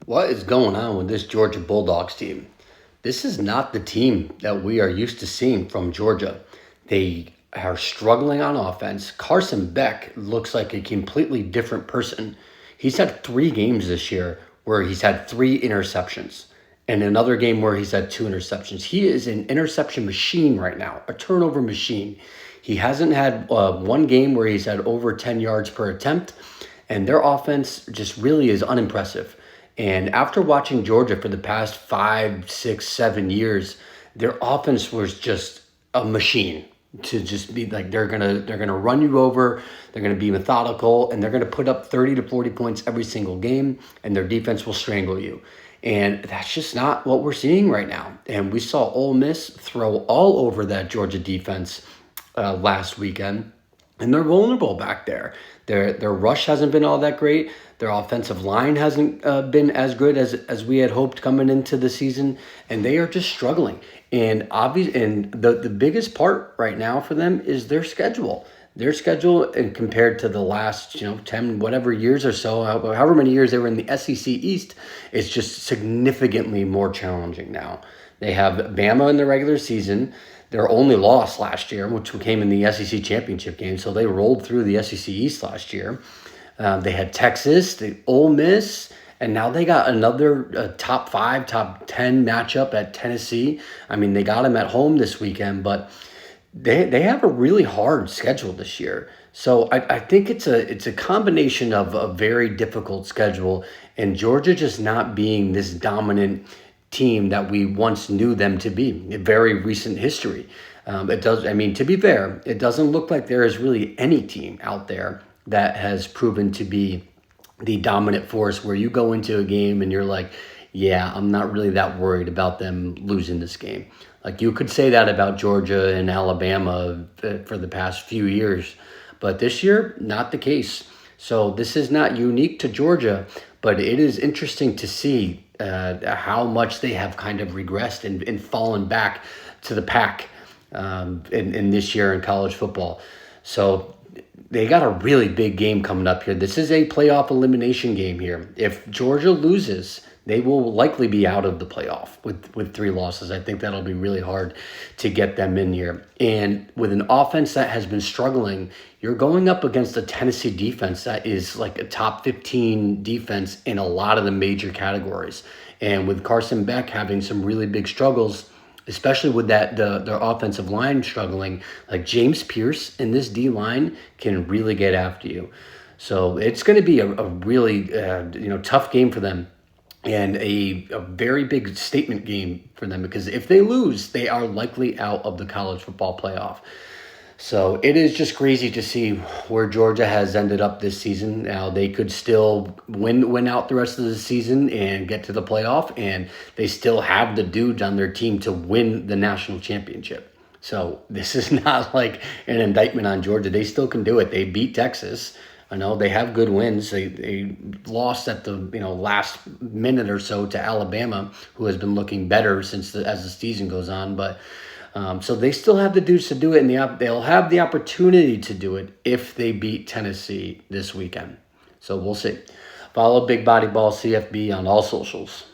What is going on with this Georgia Bulldogs team? This is not the team that we are used to seeing from Georgia. They are struggling on offense. Carson Beck looks like a completely different person. He's had 3 games this year where he's had 3 interceptions, and another game where he's had 2 interceptions. He is an interception machine right now, a turnover machine. He hasn't had one game where he's had over 10 yards per attempt, and their offense just really is unimpressive. And after watching Georgia for the past 5, 6, 7 years, their offense was just a machine to just be like they're gonna run you over, they're gonna be methodical, and they're gonna put up 30 to 40 points every single game, and their defense will strangle you. And that's just not what we're seeing right now. And we saw Ole Miss throw all over that Georgia defense last weekend. And they're vulnerable back there. Their rush hasn't been all that great. Their offensive line hasn't been as good as we had hoped coming into the season, and they are just struggling. And the biggest part right now for them is their schedule. Their schedule, and compared to the last 10 whatever years or so, however many years they were in the SEC East, is just significantly more challenging now. They have Bama in the regular season. Their only loss last year, which came in the SEC championship game, so they rolled through the SEC East last year. They had Texas, the Ole Miss, and now they got another top 5, top 10 matchup at Tennessee. I mean, they got them at home this weekend, but they have a really hard schedule this year. So I think it's a combination of a very difficult schedule and Georgia just not being this dominant team that we once knew them to be in very recent history. To be fair, it doesn't look like there is really any team out there that has proven to be the dominant force where you go into a game and you're like, yeah, I'm not really that worried about them losing this game. Like you could say that about Georgia and Alabama for the past few years, but this year, not the case. So this is not unique to Georgia, but it is interesting to see how much they have kind of regressed and fallen back to the pack in this year in college football. So they got a really big game coming up here. This is a playoff elimination game here. If Georgia loses, they will likely be out of the playoff with 3 losses. I think that'll be really hard to get them in here. And with an offense that has been struggling, you're going up against a Tennessee defense that is like a top 15 defense in a lot of the major categories. And with Carson Beck having some really big struggles, especially with their offensive line struggling, like James Pierce in this D-line can really get after you. So it's going to be a really tough game for them. And a very big statement game for them because if they lose, they are likely out of the college football playoff. So it is just crazy to see where Georgia has ended up this season. Now they could still win out the rest of the season and get to the playoff, and they still have the dudes on their team to win the national championship. So this is not like an indictment on Georgia. They still can do it. They beat Texas. I know they have good wins. They lost at the last minute or so to Alabama, who has been looking better as the season goes on. But so they still have the dudes to do it, and they'll have the opportunity to do it if they beat Tennessee this weekend. So we'll see. Follow Big Body Ball CFB on all socials.